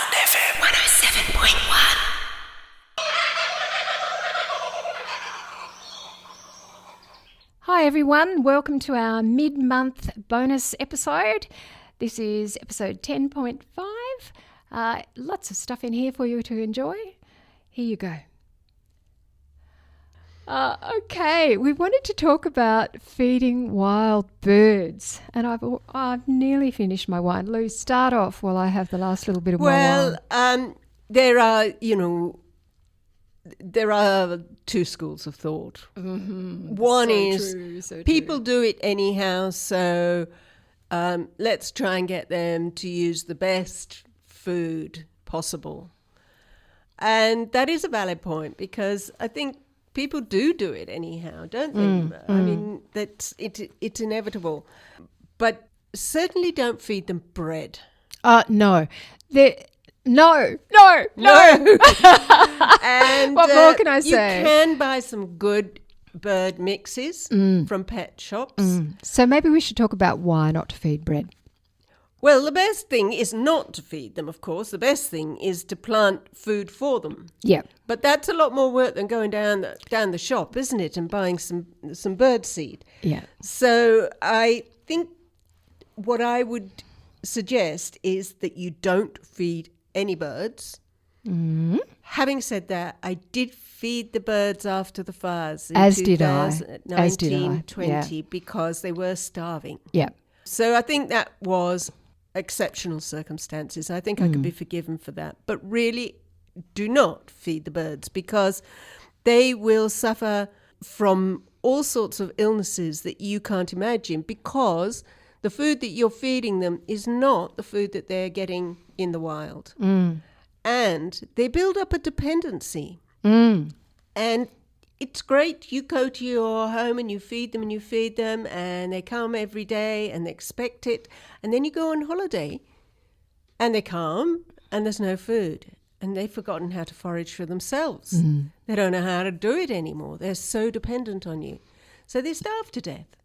Highland FM 107.1. Hi everyone, welcome to our mid-month bonus episode. This is episode 10.5. Lots of stuff in here for you to enjoy. Here you go. Okay, we wanted to talk about feeding wild birds, and I've nearly finished my wine. Lou, start off while I have the last little bit of my wine. There are two schools of thought. Mm-hmm. One So is true. people do it anyhow, so let's try and get them to use the best food possible. And that is a valid point, because I think people do it anyhow, don't they? I mean, it's inevitable. But certainly don't feed them bread. No. No. And What more can I say? You can buy some good bird mixes from pet shops. So maybe we should talk about why not to feed bread. Well, the best thing is not to feed them, of course. The best thing is to plant food for them. Yeah. But that's a lot more work than going down the shop, isn't it, and buying some bird seed. Yeah. So I think what I would suggest is that you don't feed any birds. Mm-hmm. Having said that, I did feed the birds after the fires in As did I. 2020 Yeah. because they were starving. Yeah. So I think that was exceptional circumstances. I think I could be forgiven for that. But really, do not feed the birds, because they will suffer from all sorts of illnesses that you can't imagine, because the food that you're feeding them is not the food that they're getting in the wild. And they build up a dependency. And it's great. You go to your home and you feed them and they come every day and they expect it. And then you go on holiday and they come and there's no food. And they've forgotten how to forage for themselves. They don't know how to do it anymore. They're so dependent on you. So they starve to death.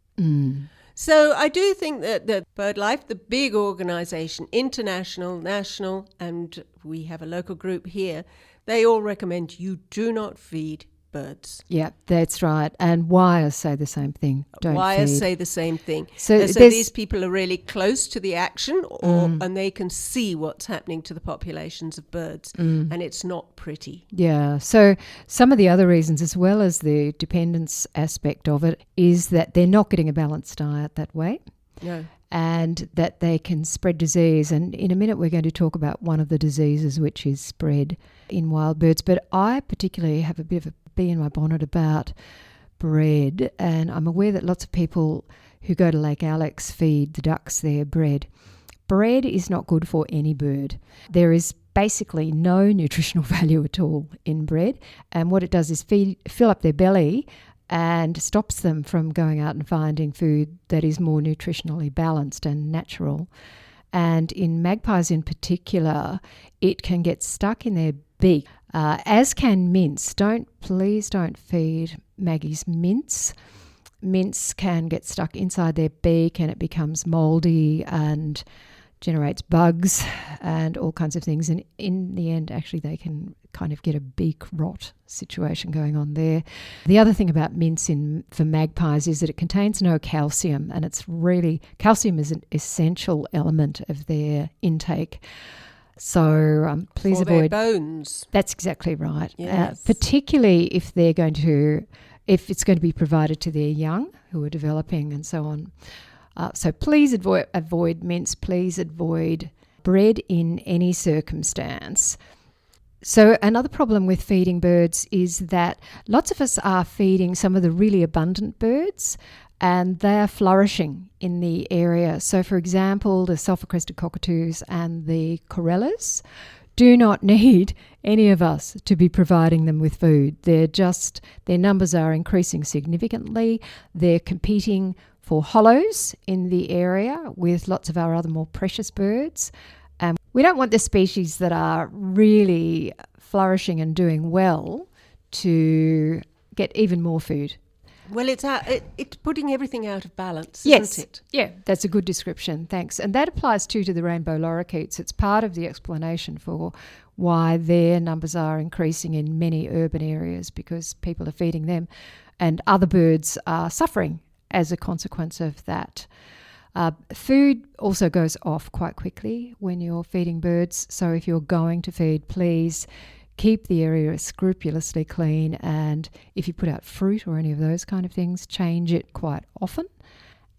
So I do think that BirdLife, the big organisation, international, national, and we have a local group here, they all recommend you do not feed birds. Yeah, that's right. And wires say the same thing. Don't Wires feed. say the same thing. So So these people are really close to the action, and they can see what's happening to the populations of birds, and it's not pretty. Yeah. So some of the other reasons, as well as the dependence aspect of it, is that they're not getting a balanced diet that way. No. And that they can spread disease. And in a minute we're going to talk about one of the diseases which is spread in wild birds. But I particularly have a bit of a bee in my bonnet about bread, and I'm aware that lots of people who go to Lake Alex feed the ducks their bread. Bread is not good for any bird. There is basically no nutritional value at all in bread, and what it does is fill up their belly and stops them from going out and finding food that is more nutritionally balanced and natural. And in magpies in particular, it can get stuck in their beak, as can mince. Please don't feed maggies mince. Mince can get stuck inside their beak and it becomes mouldy and generates bugs and all kinds of things. And in the end, actually, they can kind of get a beak rot situation going on there. The other thing about mince for magpies is that it contains no calcium, and calcium is an essential element of their intake. So please For avoid their bones. That's exactly right. Yes. Particularly if if it's going to be provided to their young who are developing and so on. So please avoid mince. Please avoid bread in any circumstance. So another problem with feeding birds is that lots of us are feeding some of the really abundant birds, and they are flourishing in the area. So, for example, the sulphur-crested cockatoos and the corellas do not need any of us to be providing them with food. Their numbers are increasing significantly. They're competing for hollows in the area with lots of our other more precious birds. We don't want the species that are really flourishing and doing well to get even more food. Well, it's putting everything out of balance, Yes. isn't it? Yeah, that's a good description. Thanks. And that applies too to the rainbow lorikeets. It's part of the explanation for why their numbers are increasing in many urban areas, because people are feeding them and other birds are suffering as a consequence of that. Food also goes off quite quickly when you're feeding birds. So if you're going to feed, please keep the area scrupulously clean, and if you put out fruit or any of those kind of things, change it quite often.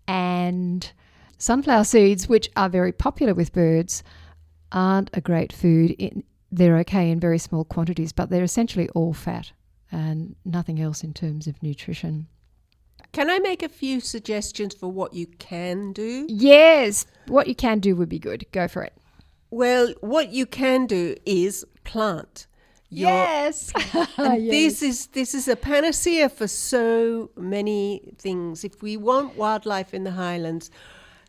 And sunflower seeds, which are very popular with birds, aren't a great food. They're okay in very small quantities, but they're essentially all fat and nothing else in terms of nutrition. Can I make a few suggestions for what you can do? Yes, what you can do would be good. Go for it. Well, what you can do is plant. Yes. And Yes. this is a panacea for so many things. If we want wildlife in the Highlands,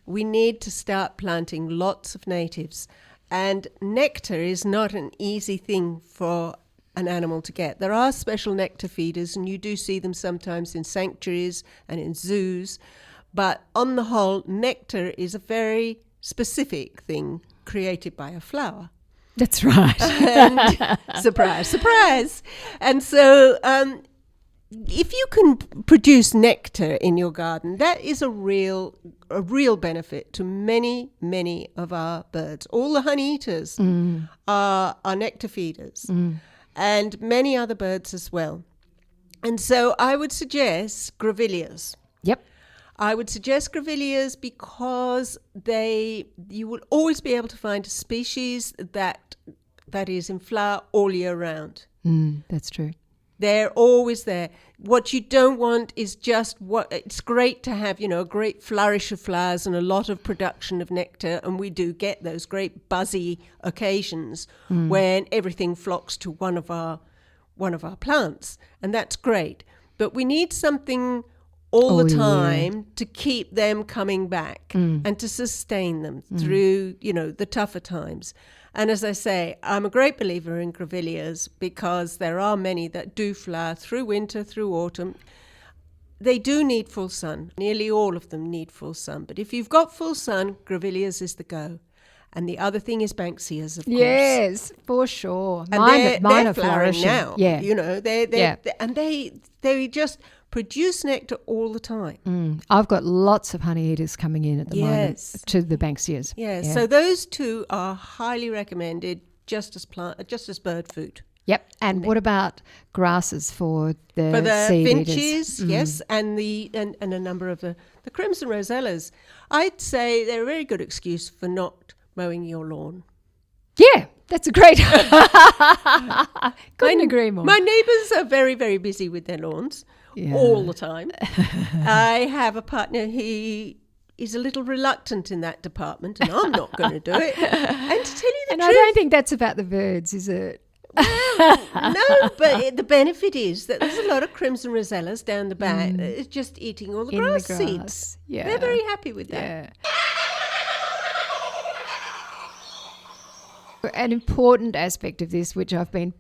we need to start planting lots of natives. And nectar is not an easy thing for an animal to get. There are special nectar feeders, and you do see them sometimes in sanctuaries and in zoos. But on the whole, nectar is a very specific thing created by a flower. That's right. And surprise, surprise. And so if you can produce nectar in your garden, that is a real benefit to many, many of our birds. All the honey eaters are nectar feeders, and many other birds as well. And so I would suggest grevilleas. Yep. I would suggest grevilleas because you will always be able to find a species that is in flower all year round. That's true. They're always there. What you don't want is it's great to have, a great flourish of flowers and a lot of production of nectar. And we do get those great buzzy occasions when everything flocks to one of our plants. And that's great. But we need something all the time to keep them coming back and to sustain them through, the tougher times. And as I say, I'm a great believer in grevilleas because there are many that do flower through winter, through autumn. They do need full sun. Nearly all of them need full sun. But if you've got full sun, grevilleas is the go. And the other thing is Banksias, of course. Yes, for sure. And Mine they're are flowering flourishing now. Yeah. They just produce nectar all the time. I've got lots of honey eaters coming in at the moment to the Banksias. Yeah. So those two are highly recommended just as bird food. Yep. And what about grasses for the seed finches? eaters? Yes, and a number of the crimson rosellas. I'd say they're a very good excuse for not mowing your lawn. Yeah, that's a great. Couldn't agree more. My neighbours are very, very busy with their lawns all the time. I have a partner who is a little reluctant in that department, and I'm not going to do it. And to tell you the truth, I don't think that's about the birds, is it? No, but the benefit is that there's a lot of crimson rosellas down the back just eating all the grass seeds. Yeah. They're very happy with that. Yeah. An important aspect of this, which I've been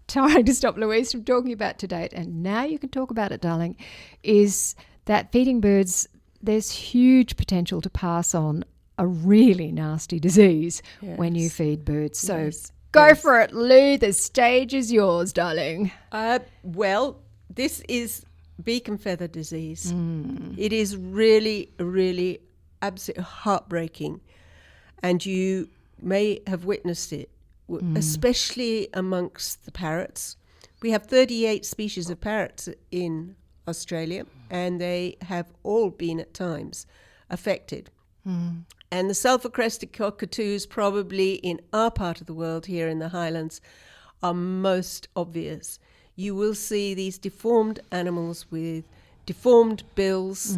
trying to stop Louise from talking about to date, and now you can talk about it, darling, is that feeding birds, there's huge potential to pass on a really nasty disease when you feed birds. So go for it, Lou. The stage is yours, darling. Well, this is beak and feather disease. It is really, really absolutely heartbreaking. And you may have witnessed it, especially amongst the parrots. We have 38 species of parrots in Australia, and they have all been at times affected. And the sulphur-crested cockatoos, probably in our part of the world here in the Highlands, are most obvious. You will see these deformed animals with deformed bills,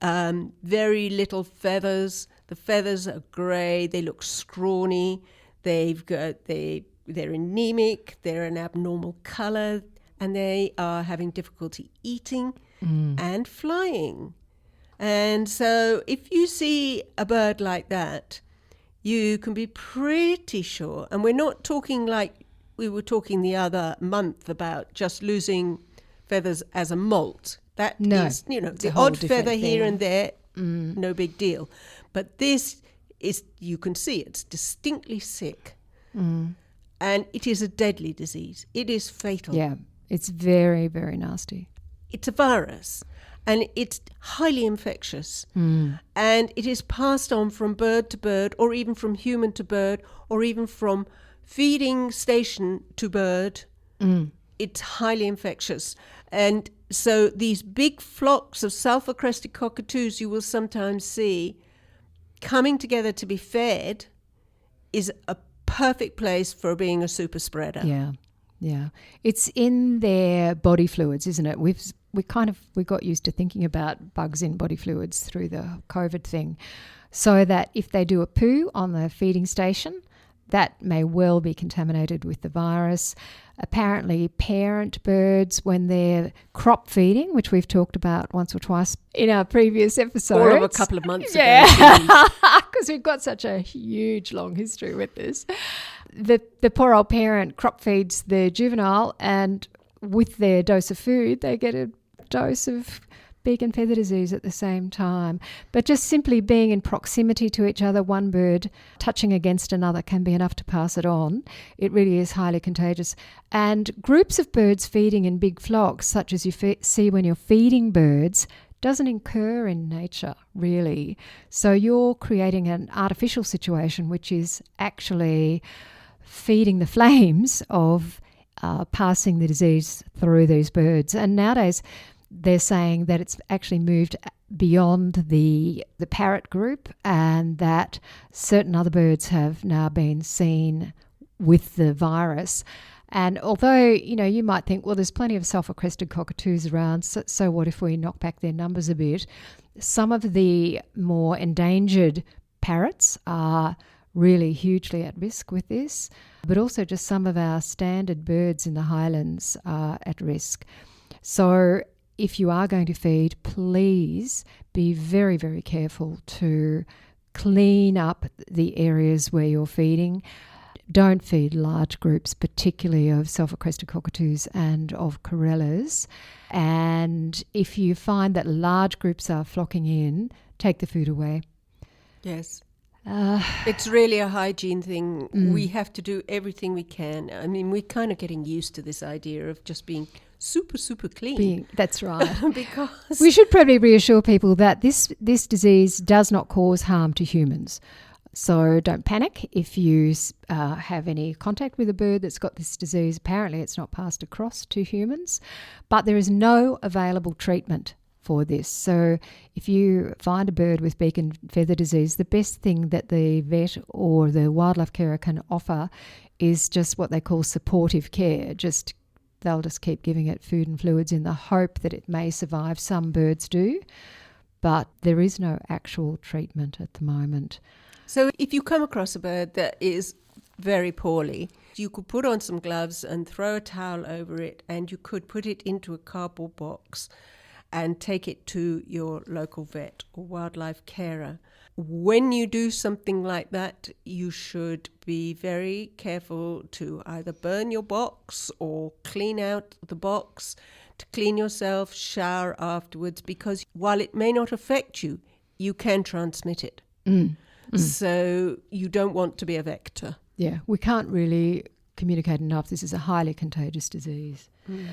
very little feathers. The feathers are grey. They look scrawny. They're anemic. They're an abnormal colour, and they are having difficulty eating and flying. And so, if you see a bird like that, you can be pretty sure. And we're not talking like we were talking the other month about just losing feathers as a molt. That No, is, it's a the whole odd feather different here thing. and there, no big deal. But this is, you can see it's distinctly sick. And it is a deadly disease. It is fatal. Yeah, it's very, very nasty. It's a virus, and it's highly infectious. And it is passed on from bird to bird, or even from human to bird, or even from feeding station to bird. It's highly infectious. And so these big flocks of sulfur-crested cockatoos you will sometimes see coming together to be fed is a perfect place for being a super spreader. Yeah. It's in their body fluids, isn't it? We got used to thinking about bugs in body fluids through the COVID thing, so that if they do a poo on the feeding station, that may well be contaminated with the virus. Apparently, parent birds, when they're crop feeding, which we've talked about once or twice in our previous episodes. All of a couple of months ago. Yeah, because we've got such a huge, long history with this. The poor old parent crop feeds their juvenile, and with their dose of food, they get a dose of beak and feather disease at the same time. But just simply being in proximity to each other, one bird touching against another, can be enough to pass it on. It really is highly contagious. And groups of birds feeding in big flocks, such as you see when you're feeding birds, doesn't occur in nature, really. So you're creating an artificial situation, which is actually feeding the flames of passing the disease through these birds. And nowadays, they're saying that it's actually moved beyond the parrot group, and that certain other birds have now been seen with the virus. And although, you might think, well, there's plenty of sulfur-crested cockatoos around, so what if we knock back their numbers a bit? Some of the more endangered parrots are really hugely at risk with this, but also just some of our standard birds in the Highlands are at risk. So if you are going to feed, please be very, very careful to clean up the areas where you're feeding. Don't feed large groups, particularly of sulfur-crested cockatoos and of corellas. And if you find that large groups are flocking in, take the food away. Yes. It's really a hygiene thing. We have to do everything we can. I mean, we're kind of getting used to this idea of just being super, super clean. That's right. Because we should probably reassure people that this disease does not cause harm to humans. So don't panic if you have any contact with a bird that's got this disease. Apparently it's not passed across to humans, but there is no available treatment for this. So if you find a bird with beak and feather disease, the best thing that the vet or the wildlife carer can offer is just what they call supportive care. They'll just keep giving it food and fluids in the hope that it may survive. Some birds do, but there is no actual treatment at the moment. So if you come across a bird that is very poorly, you could put on some gloves and throw a towel over it, and you could put it into a cardboard box and take it to your local vet or wildlife carer. When you do something like that, you should be very careful to either burn your box or clean out the box, to clean yourself, shower afterwards, because while it may not affect you, you can transmit it. So you don't want to be a vector. Yeah, we can't really communicate enough. This is a highly contagious disease. Yes.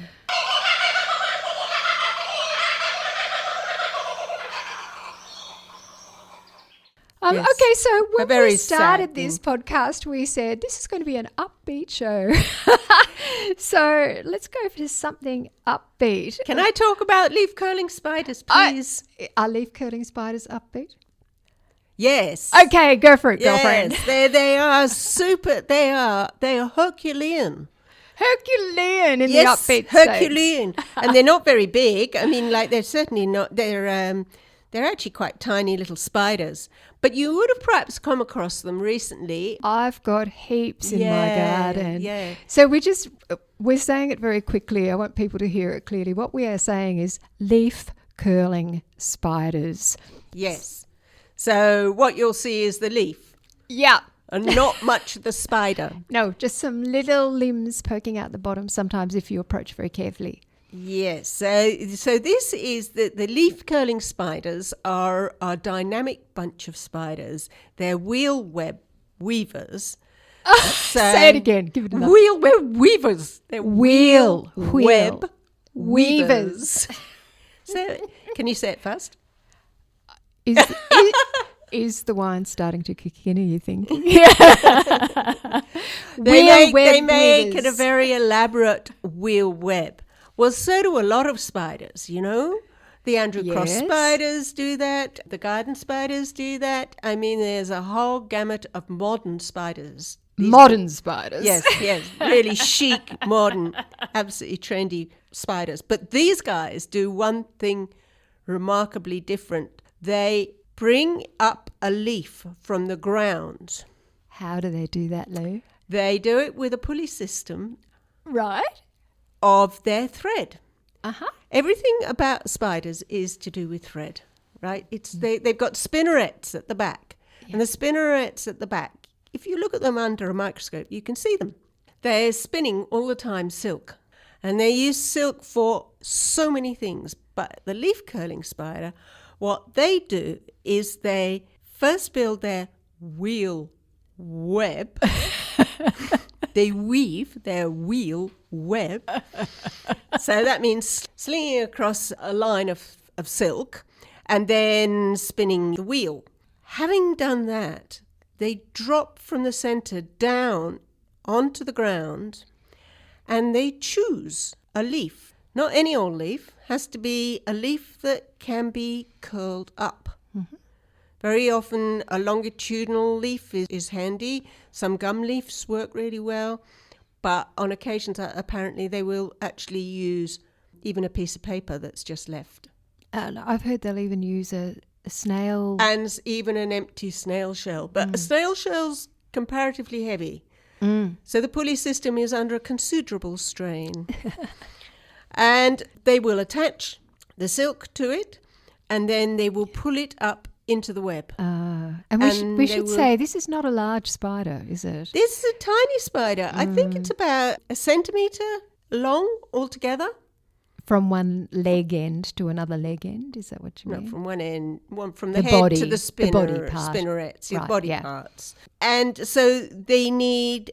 Okay, so when very we started sad this thing. podcast, we said this is going to be an upbeat show. So let's go for something upbeat. Can I talk about leaf curling spiders, please? Are leaf curling spiders upbeat? Yes. Okay, go for it, girlfriend. Yes, they are super. They are Herculean. Herculean in Yes, the upbeat Herculean, and they're not very big. I mean, like they're certainly not. They're actually quite tiny little spiders. But you would have perhaps come across them recently. I've got heaps in my garden. Yeah. So we're saying it very quickly. I want people to hear it clearly. What we are saying is leaf curling spiders. Yes. So what you'll see is the leaf. Yeah. And not much the spider. No, just some little limbs poking out the bottom sometimes if you approach very carefully. Yes, so this is the leaf curling spiders are a dynamic bunch of spiders. They're wheel web weavers. Say it again. Give it another. Wheel web weavers. They're Wheel web weavers. So, can you say it fast? Is the wine starting to kick in? Are you thinking? They make it a very elaborate wheel web. Well, so do a lot of spiders, you know. The Andrew Cross Yes. spiders do that. The garden spiders do that. I mean, there's a whole gamut of modern spiders. Modern spiders. Yes, really chic, modern, absolutely trendy spiders. But these guys do one thing remarkably different. They bring up a leaf from the ground. How do they do that, Lou? They do it with a pulley system Right. of their thread. Uh-huh. Everything about spiders is to do with thread, right? They've got spinnerets at the back. And the spinnerets at the back, if you look at them under a microscope, you can see them. They're spinning all the time silk. And they use silk for so many things. But the leaf curling spider, what they do is they first build their wheel web. They weave their wheel web. So that means slinging across a line of silk and then spinning the wheel. Having done that, they drop from the center down onto the ground and they choose a leaf. Not any old leaf. Has to be a leaf that can be curled up. Mm-hmm. Very often a longitudinal leaf is handy. Some gum leaves work really well. But on occasions, apparently, they will actually use even a piece of paper that's just left. I've heard they'll even use a snail. And even an empty snail shell. But a snail shell's comparatively heavy. So the pulley system is under a considerable strain. And they will attach the silk to it, and then they will pull it up into the web. And we should say this is not a large spider, is it? This is a tiny spider. I think it's about a centimetre long altogether. From one leg end to another leg end, is that what you No, mean? from one end, one from the head body, to the body part. spinnerets, Right, body yeah. parts. And so they need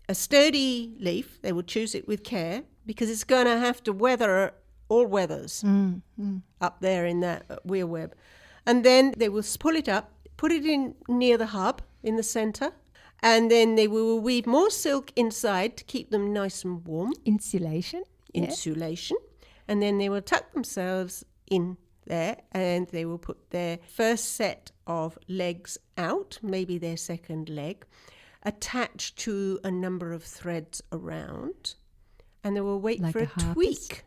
a sturdy leaf. They will choose it with care because it's going to have to weather all weathers up there in that wheel web. And then they will pull it up, put it in near the hub in the center, and then they will weave more silk inside to keep them nice and warm. Insulation. Insulation. And then they will tuck themselves in there and they will put their first set of legs out, maybe their second leg, attached to a number of threads around, and they will wait Like for a a harpist. tweak.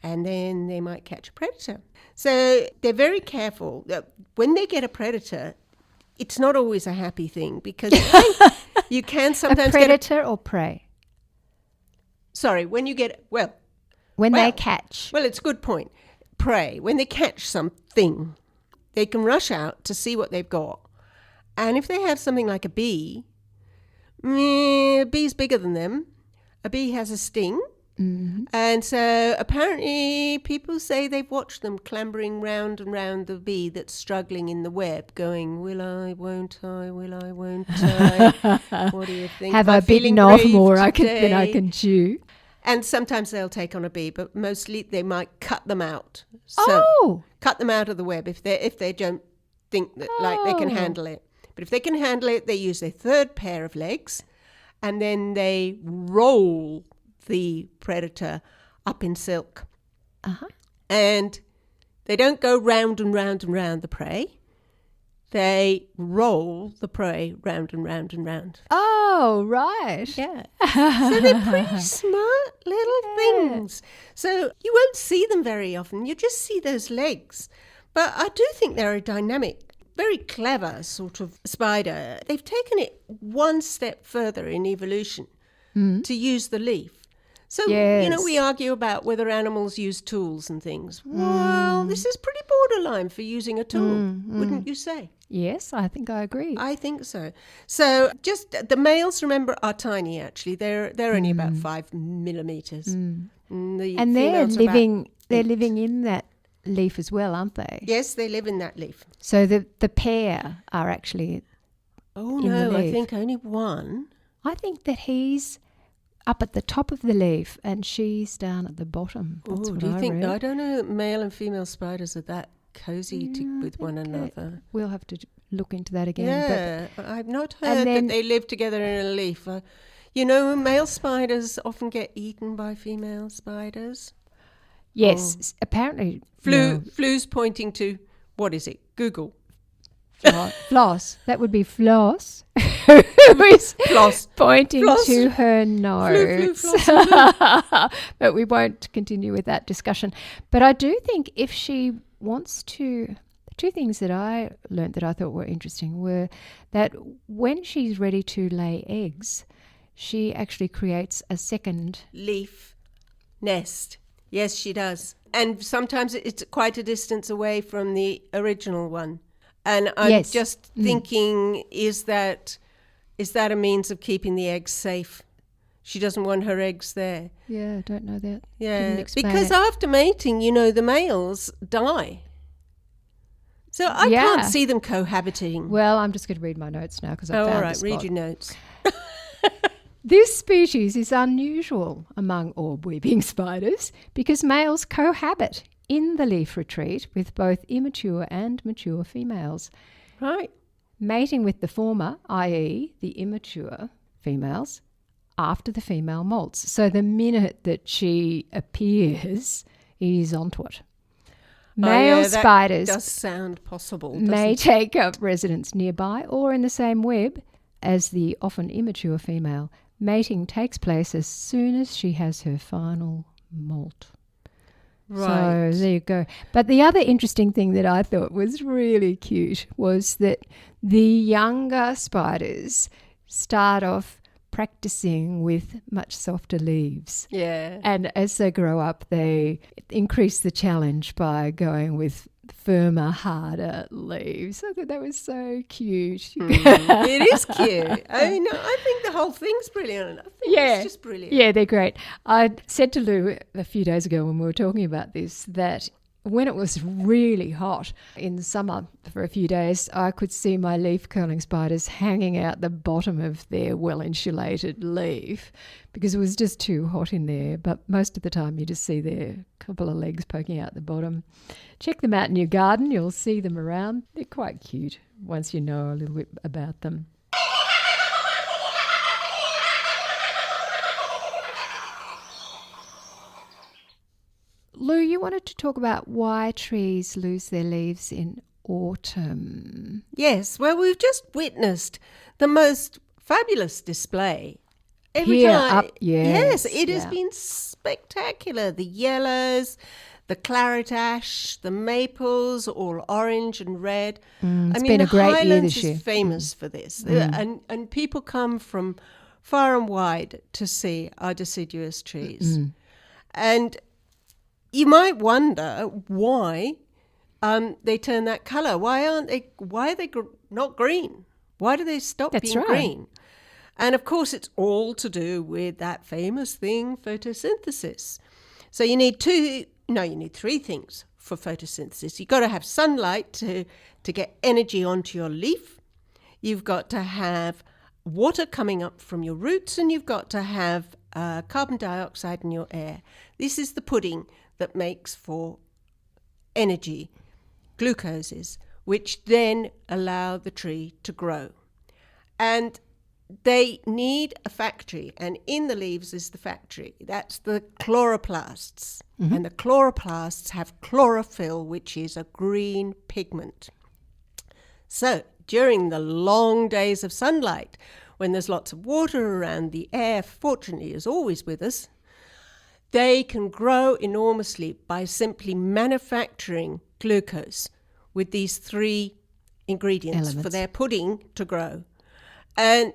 And then they might catch a predator. So they're very careful. When they get a predator, it's not always a happy thing because you can sometimes A predator or prey? when you get, When they catch. Well, it's a good point. Prey, when they catch something, they can rush out to see what they've got. And if they have something like a bee, a bee's bigger than them. A bee has a sting. Mm-hmm. And so apparently people say they've watched them clambering round and round the bee that's struggling in the web, going, will I, won't I, will I, won't I? What do you think? Have Am I feeling bitten off brave more than today? I can chew? And sometimes they'll take on a bee, but mostly they might cut them out. So cut them out of the web if they don't think that like they can handle it. But if they can handle it, they use their third pair of legs, and then they roll the predator up in silk. And they don't go round and round and round the prey. They roll the prey round and round and round. Oh, right. Yeah. So they're pretty smart little things. So you won't see them very often. You just see those legs. But I do think they're a dynamic, very clever sort of spider. They've taken it one step further in evolution to use the leaf. So, we argue about whether animals use tools and things. Well, this is pretty borderline for using a tool, wouldn't you say? Yes, I think I agree. I think so. So just the males, remember, are tiny actually. They're only about 5 millimeters. And they're living in that leaf as well, aren't they? Yes, they live in that leaf. So the pair are actually Oh, in the no, I leaf. think only one. I think that he's up at the top of the leaf and she's down at the bottom. That's Oh, what do you I think? read. I don't know that male and female spiders are that cozy with one another. We'll have to look into that again. Yeah, I've not heard that they live together in a leaf. Male spiders often get eaten by female spiders. Yes, apparently. Flu's pointing to, what is it? Google. Floss. That would be Floss. Who is Floss. pointing Floss. to her notes. Flu, Floss. But we won't continue with that discussion. But I do think if she wants to... Two things that I learnt that I thought were interesting were that when she's ready to lay eggs, she actually creates a second... Leaf nest. Yes, she does. And sometimes it's quite a distance away from the original one. And I'm just thinking, is that a means of keeping the eggs safe? She doesn't want her eggs there. Yeah, I don't know that. Yeah, because after mating, the males die. So I can't see them cohabiting. Well, I'm just going to read my notes now because I found all right, the read spot. your notes. This species is unusual among orb-weaving spiders because males cohabit in the leaf retreat with both immature and mature females. Right. Mating with the former, i.e. the immature females, after the female molts. So the minute that she appears, he's onto it. Male spiders does sound possible, may take up residence nearby or in the same web as the often immature female. Mating takes place as soon as she has her final molt. Right. So there you go. But the other interesting thing that I thought was really cute was that the younger spiders start off practicing with much softer leaves. Yeah. And as they grow up, they increase the challenge by going with firmer, harder leaves. I thought that was so cute. It is cute. I think the whole thing's brilliant. I think it's just brilliant. Yeah, they're great. I said to Lou a few days ago when we were talking about this that when it was really hot in the summer for a few days, I could see my leaf curling spiders hanging out the bottom of their well-insulated leaf because it was just too hot in there. But most of the time you just see their couple of legs poking out the bottom. Check them out in your garden. You'll see them around. They're quite cute once you know a little bit about them. Lou, you wanted to talk about why trees lose their leaves in autumn. Yes, well, we've just witnessed the most fabulous display. Every Here, time. up, yes, it has been spectacular. The yellows, the claret ash, the maples, all orange and red. It's been a great year Highlands this year. is famous for this. And people come from far and wide to see our deciduous trees. And you might wonder why they turn that colour. Why are they not green? Why do they stop being green? And of course, it's all to do with that famous thing, photosynthesis. So you need three things for photosynthesis. You've got to have sunlight to get energy onto your leaf. You've got to have water coming up from your roots, and you've got to have carbon dioxide in your air. This is the pudding that makes for energy, glucoses, which then allow the tree to grow. And they need a factory, and in the leaves is the factory. That's the chloroplasts. And the chloroplasts have chlorophyll, which is a green pigment. So during the long days of sunlight, when there's lots of water around, the air fortunately is always with us, they can grow enormously by simply manufacturing glucose with these three ingredients for their pudding to grow. And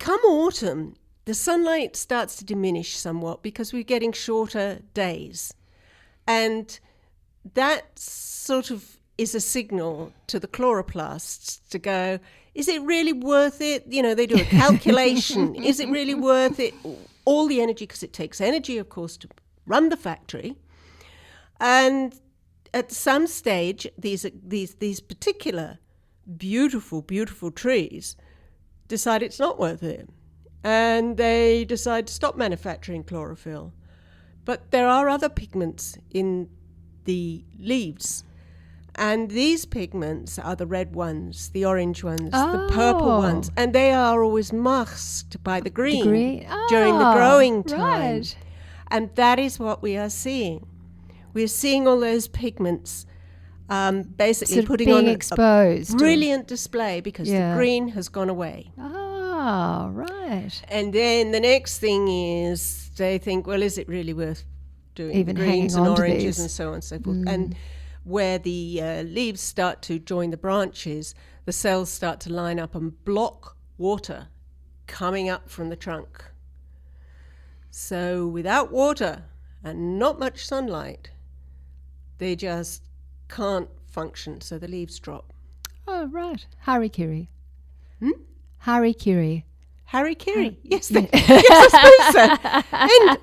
come autumn, the sunlight starts to diminish somewhat because we're getting shorter days. And that sort of is a signal to the chloroplasts to go, is it really worth it? They do a calculation. Is it really worth it? All the energy, because it takes energy, of course, to run the factory. And at some stage, these particular beautiful, beautiful trees decide it's not worth it. And they decide to stop manufacturing chlorophyll. But there are other pigments in the leaves. And these pigments are the red ones, the orange ones, the purple ones. And they are always masked by the green, during the growing time. Right. And that is what we are seeing. We're seeing all those pigments basically Sort of putting being on exposed. a brilliant display because the green has gone away. Oh, right. And then the next thing is they think, well, is it really worth doing Even greens hanging and on to oranges these. and so on and so forth? And where the leaves start to join the branches, the cells start to line up and block water coming up from the trunk. So without water and not much sunlight, they just can't function, so the leaves drop. Oh, right. Harikiri. Harikiri. Harikiri. Yes, yes, I suppose so.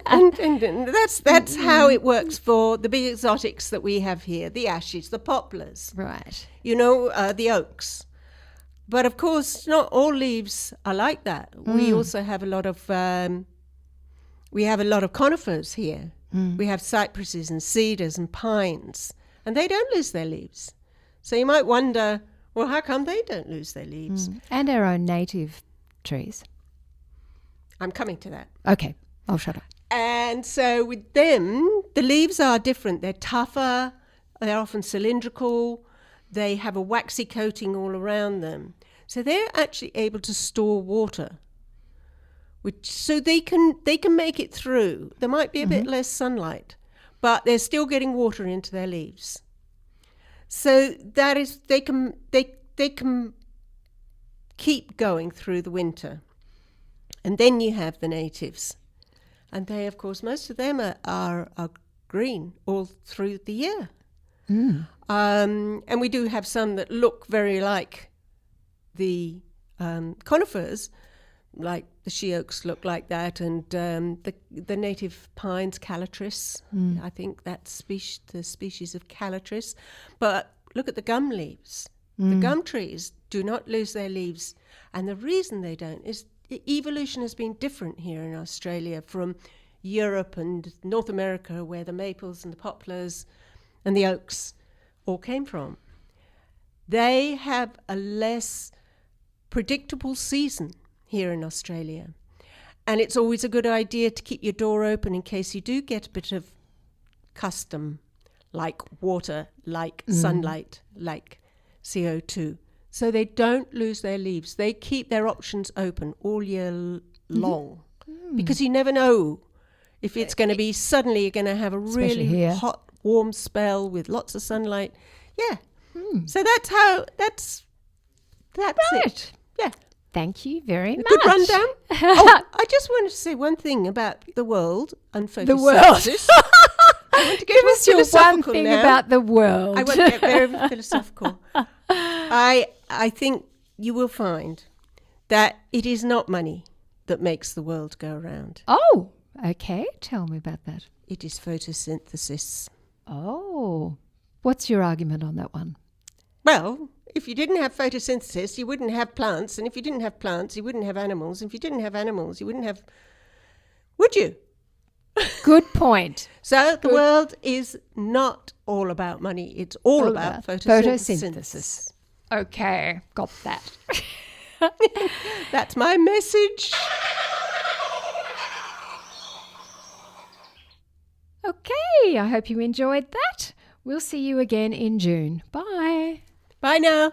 And that's how it works for the big exotics that we have here, the ashes, the poplars, Right. the oaks. But of course, not all leaves are like that. We also have a lot of conifers here. We have cypresses and cedars and pines, and they don't lose their leaves. So you might wonder, well, how come they don't lose their leaves? And our own native trees. I'm coming to that. Okay, I'll shut up. And so with them, the leaves are different. They're tougher, they're often cylindrical, they have a waxy coating all around them. So they're actually able to store water, so they can make it through. There might be a bit less sunlight, but they're still getting water into their leaves. So that is they can keep going through the winter. And then you have the natives. And they, of course, most of them are green all through the year. And we do have some that look very like the conifers, like the she oaks look like that, and the native pines, calatrus, I think that's the species of calatrus. But look at the gum leaves. The gum trees do not lose their leaves. And the reason they don't is evolution has been different here in Australia from Europe and North America, where the maples and the poplars and the oaks all came from. They have a less predictable season here in Australia. And it's always a good idea to keep your door open in case you do get a bit of custom, like water, like sunlight, like CO2. So they don't lose their leaves. They keep their options open all year long because you never know if it's going to be suddenly you're going to have a really hot, warm spell with lots of sunlight. Yeah. So that's Right. it. Yeah. Thank you very much. Good rundown. I just wanted to say one thing about the world and photosynthesis. I want to get Give us your one philosophical thing now. about the world. I want to get very philosophical. I think you will find that it is not money that makes the world go around. Oh, okay. Tell me about that. It is photosynthesis. Oh, what's your argument on that one? Well, if you didn't have photosynthesis, you wouldn't have plants. And if you didn't have plants, you wouldn't have animals. And if you didn't have animals, you wouldn't have... Would you? Good point. So the world is not all about money. It's all about photosynthesis. Okay, got that. That's my message. Okay, I hope you enjoyed that. We'll see you again in June. Bye. Bye now.